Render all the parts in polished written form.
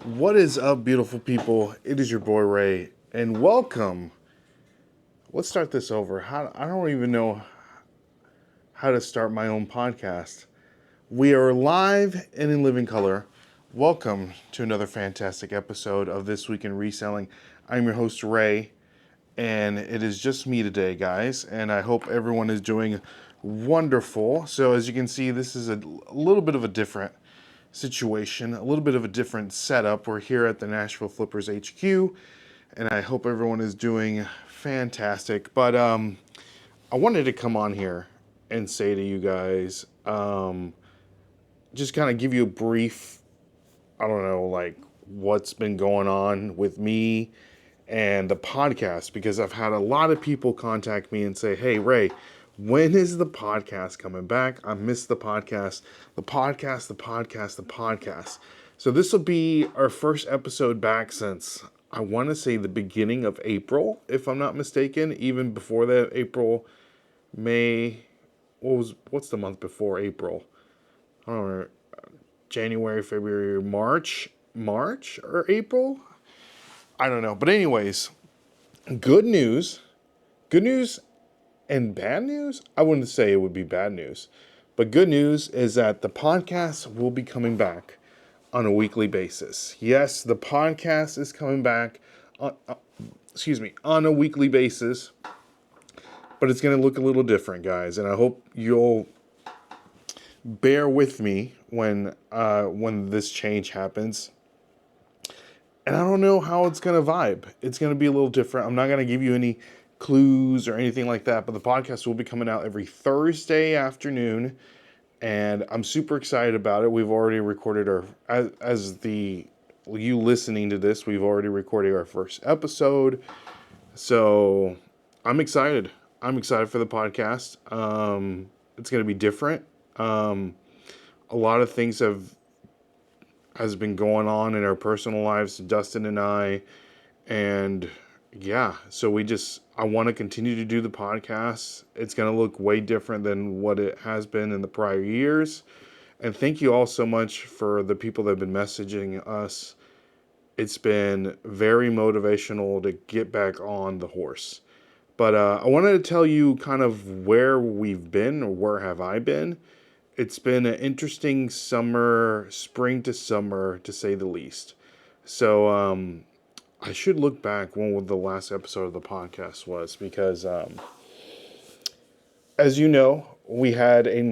What is up, beautiful people? It is your boy Ray, and welcome. Let's start this over. I don't even know how to start my own podcast. We are live and in living color. Welcome to another fantastic episode of This Week in Reselling. I'm your host Ray, and it is just me today, guys. And I hope everyone is doing wonderful. So, as you can see, this is a little bit of a different situation, a little bit of a different setup. We're here at the Nashville Flippers HQ, and I hope everyone is doing fantastic. But I wanted to come on here and say to you guys, just kind of give you a brief, I don't know, like what's been going on with me and the podcast, because I've had a lot of people contact me and say, hey, Ray, when is the podcast coming back? I missed the podcast, the podcast, the podcast, the podcast. So this will be our first episode back since I want to say the beginning of April, if I'm not mistaken. Even before that, April, May, what's the month before April? I don't know, January, February, March or April? I don't know. But anyways, good news. Good news and bad news? I wouldn't say it would be bad news. But good news is that the podcast will be coming back on a weekly basis. Yes, the podcast is coming back on a weekly basis, but it's going to look a little different, guys. And I hope you'll bear with me when this change happens. And I don't know how it's going to vibe. It's going to be a little different. I'm not going to give you any clues or anything like that, but the podcast will be coming out every Thursday afternoon, and I'm super excited about it. We've already recorded you listening to this, we've already recorded our first episode. So I'm excited. I'm excited for the podcast. It's going to be different. A lot of things has been going on in our personal lives, Dustin and I, and yeah, so I want to continue to do the podcast. It's going to look way different than what it has been in the prior years. And thank you all so much for the people that have been messaging us. It's been very motivational to get back on the horse. But I wanted to tell you kind of where we've been, or where have I been. It's been an interesting summer, spring to summer, to say the least. So I should look back when the last episode of the podcast was, because as you know, we had a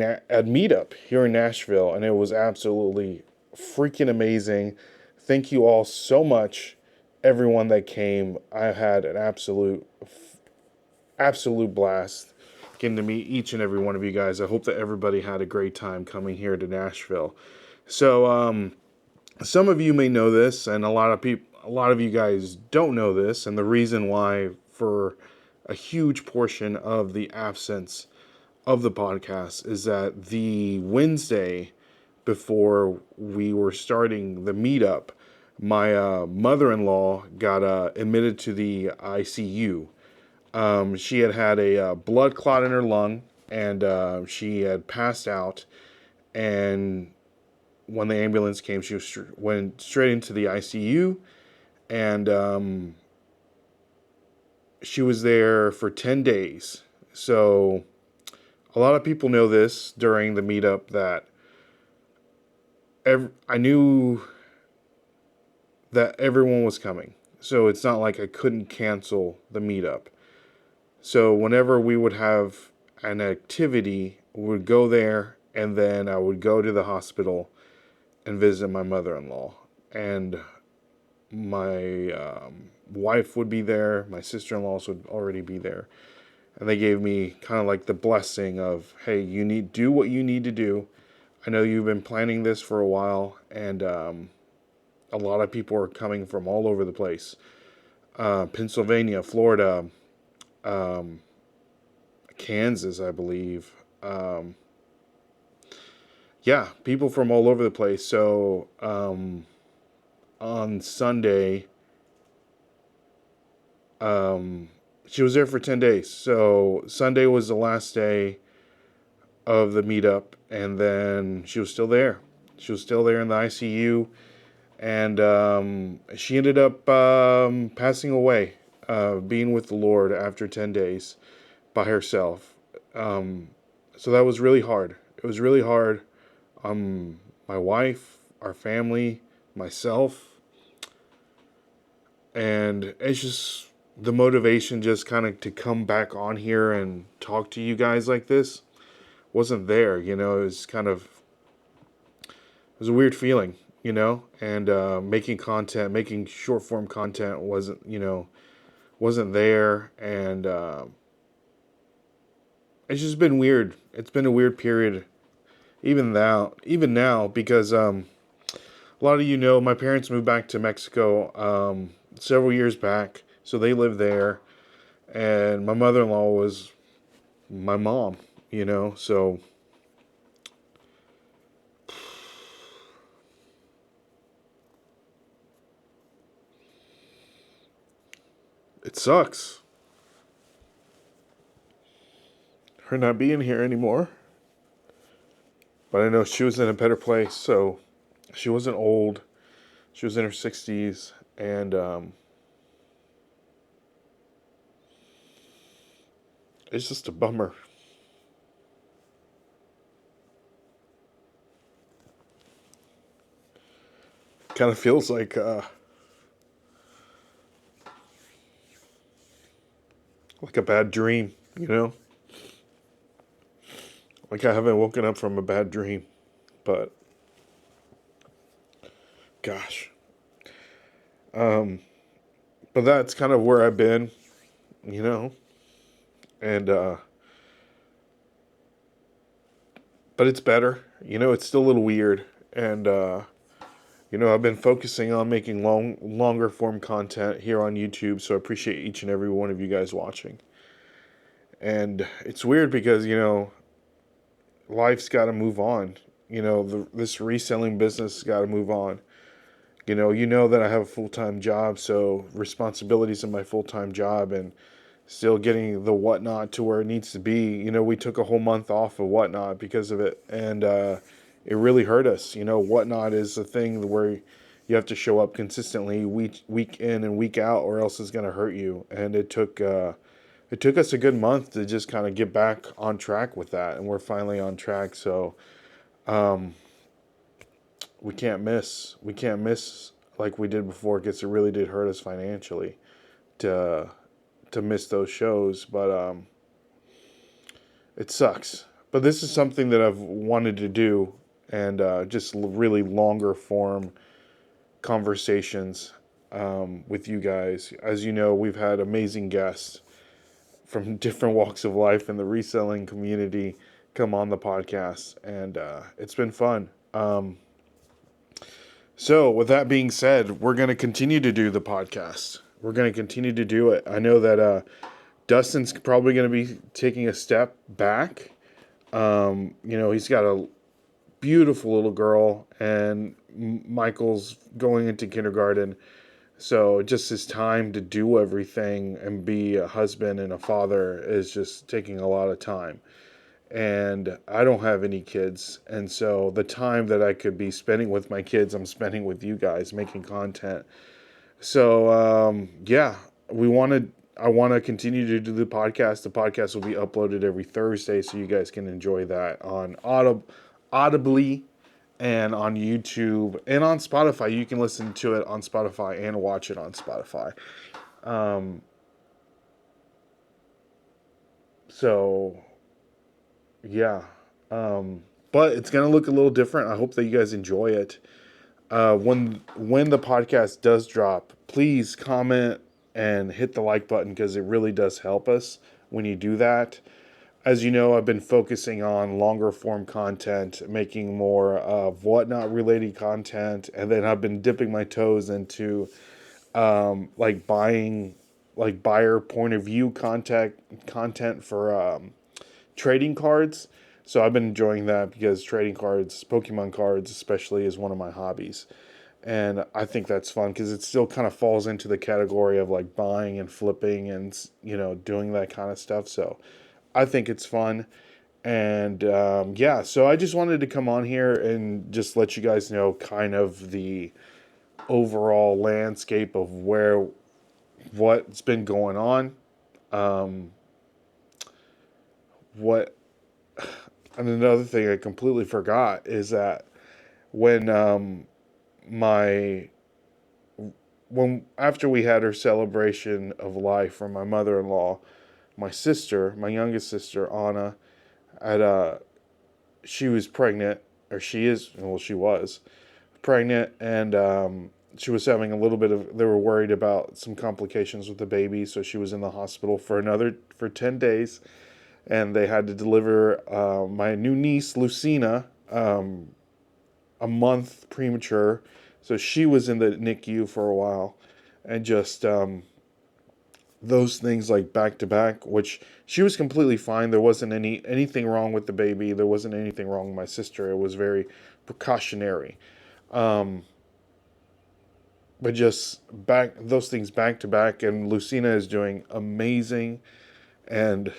meetup here in Nashville, and it was absolutely freaking amazing. Thank you all so much, everyone that came. I had an absolute blast getting to meet each and every one of you guys. I hope that everybody had a great time coming here to Nashville. So some of you may know this, and a lot of you guys don't know this, and the reason why for a huge portion of the absence of the podcast is that the Wednesday before we were starting the meetup, my mother-in-law got admitted to the ICU. She had a blood clot in her lung, and she had passed out. And when the ambulance came, she went straight into the ICU, and she was there for 10 days. So a lot of people know this during the meetup, that I knew that everyone was coming. So it's not like I couldn't cancel the meetup. So whenever we would have an activity, we would go there, and then I would go to the hospital and visit my mother-in-law. And my wife would be there. My sister-in-laws would already be there. And they gave me kind of like the blessing of, hey, do what you need to do. I know you've been planning this for a while, and a lot of people are coming from all over the place. Pennsylvania, Florida, Kansas, I believe. Yeah, people from all over the place. So on Sunday, she was there for 10 days. So Sunday was the last day of the meetup, and then she was still there. She was still there in the ICU. and she ended up passing away, being with the Lord after 10 days by herself. Um, so that was really hard. It was really hard. My wife, our family, myself, and it's just the motivation just kind of to come back on here and talk to you guys like this wasn't there. It was it was a weird feeling, and making short form content wasn't there, and it's just been weird. It's been a weird period, even now, because a lot of my parents moved back to Mexico several years back, so they live there, and my mother in law was my mom, so it sucks her not being here anymore. But I know she was in a better place, so she wasn't old. She was in her 60s, and it's just a bummer. Kind of feels like a bad dream, like I haven't woken up from a bad dream. But gosh, um, but that's kind of where I've been, you know, and but it's better. It's still a little weird, and I've been focusing on making longer form content here on YouTube, so I appreciate each and every one of you guys watching. And it's weird because life's got to move on. This reselling business has got to move on. That I have a full-time job, so responsibilities in my full-time job and still getting the Whatnot to where it needs to be. We took a whole month off of Whatnot because of it, and it really hurt us. Whatnot is a thing where you have to show up consistently week in and week out, or else it's going to hurt you. And it took us a good month to just kind of get back on track with that, and we're finally on track. So um, we can't miss. We can't miss like we did before, because it really did hurt us financially to miss those shows. But it sucks. But this is something that I've wanted to do, and just really longer form conversations with you guys. As you know, we've had amazing guests from different walks of life in the reselling community come on the podcast, and it's been fun. So, with that being said, we're going to continue to do the podcast. We're going to continue to do it. I know that Dustin's probably going to be taking a step back. He's got a beautiful little girl, and Michael's going into kindergarten. So just his time to do everything and be a husband and a father is just taking a lot of time. And I don't have any kids. And so the time that I could be spending with my kids, I'm spending with you guys making content. So, yeah, I want to continue to do the podcast. The podcast will be uploaded every Thursday, so you guys can enjoy that on Audibly and on YouTube and on Spotify. You can listen to it on Spotify and watch it on Spotify. Um, so yeah, but it's gonna look a little different. I hope that you guys enjoy it. When the podcast does drop, please comment and hit the like button, because it really does help us when you do that. As you know, I've been focusing on longer form content, making more of Whatnot related content, and then I've been dipping my toes into like buyer point of view content for trading cards. So I've been enjoying that, because trading cards, Pokemon cards especially, is one of my hobbies. And I think that's fun, because it still kind of falls into the category of like buying and flipping and, doing that kind of stuff. So I think it's fun. And yeah, so I just wanted to come on here and just let you guys know kind of the overall landscape of what's been going on. Um, what and another thing I completely forgot is that when my when after we had our celebration of life for my mother-in-law, my sister, my youngest sister Anna, had she was pregnant, or she was pregnant, and she was having a little bit of. They were worried about some complications with the baby, so she was in the hospital for 10 days, and they had to deliver my new niece Lucina a month premature, so she was in the NICU for a while, and just those things like back to back, which she was completely fine. There wasn't anything wrong with the baby. There wasn't anything wrong with my sister. It was very precautionary. Um, but just back those things back to back, and Lucina is doing amazing. And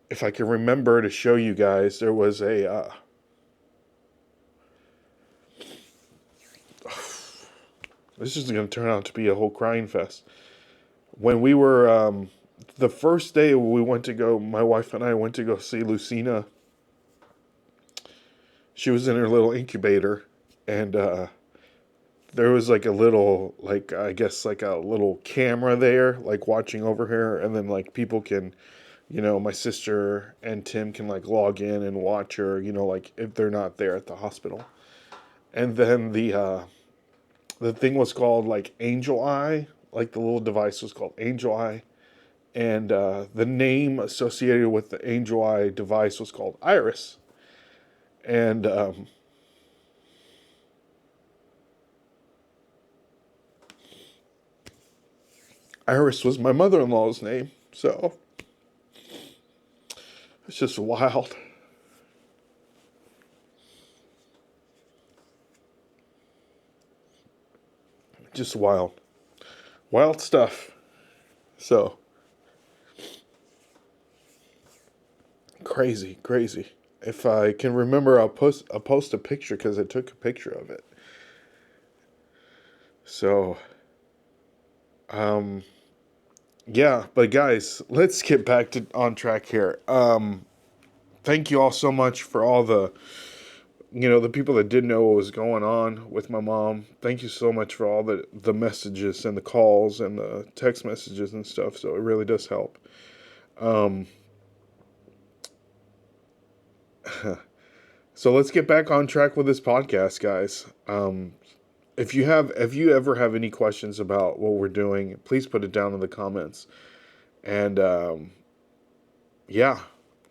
if I can remember to show you guys, there was a this is going to turn out to be a whole crying fest. When we were the first day we went to go, my wife and I went to go see Lucina. She was in her little incubator, and there was like a little, like, I guess like a little camera there, like watching over her, and then like people can, my sister and Tim can like log in and watch her, like if they're not there at the hospital. And then the thing was called like Angel Eye, like the little device was called Angel Eye, and the name associated with the Angel Eye device was called Iris. And Iris was my mother-in-law's name, so it's just wild. Just wild. Wild stuff. So, crazy, crazy. If I can remember, I'll post a picture because I took a picture of it. So, um, yeah, but guys, let's get back to on track here. Thank you all so much for all the people that didn't know what was going on with my mom. Thank you so much for all the messages and the calls and the text messages and stuff. So it really does help. Um, so let's get back on track with this podcast, guys. If you ever have any questions about what we're doing, please put it down in the comments. And yeah,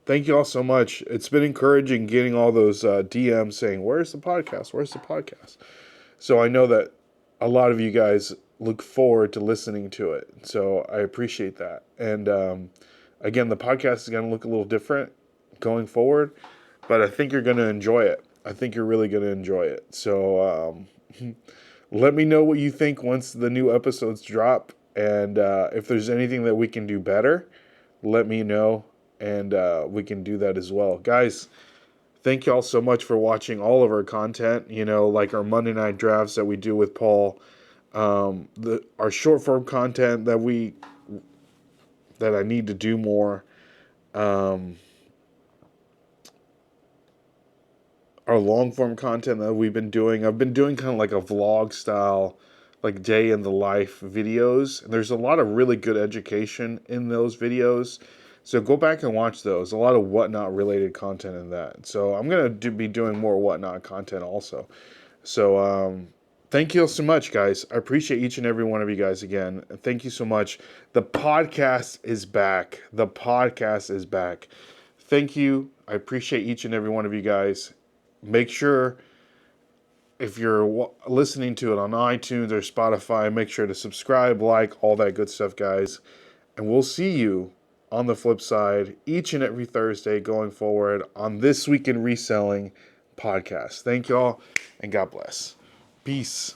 thank you all so much. It's been encouraging getting all those DMs saying, "Where's the podcast? Where's the podcast?" So I know that a lot of you guys look forward to listening to it. So I appreciate that. And again, the podcast is going to look a little different going forward, but I think you're going to enjoy it. I think you're really going to enjoy it. So let me know what you think once the new episodes drop. And if there's anything that we can do better, let me know. And we can do that as well. Guys, thank you all so much for watching all of our content, like our Monday night drafts that we do with Paul, our short form content that I need to do more, our long form content that we've been doing. I've been doing kind of like a vlog style, like day in the life videos. And there's a lot of really good education in those videos. So go back and watch those. A lot of whatnot related content in that. So I'm going to be doing more whatnot content also. So thank you so much, guys. I appreciate each and every one of you guys again. Thank you so much. The podcast is back. The podcast is back. Thank you. I appreciate each and every one of you guys. Make sure, if you're listening to it on iTunes or Spotify, make sure to subscribe, like, all that good stuff, guys. And we'll see you on the flip side each and every Thursday going forward on This Week in Reselling podcast. Thank you all, and God bless. Peace.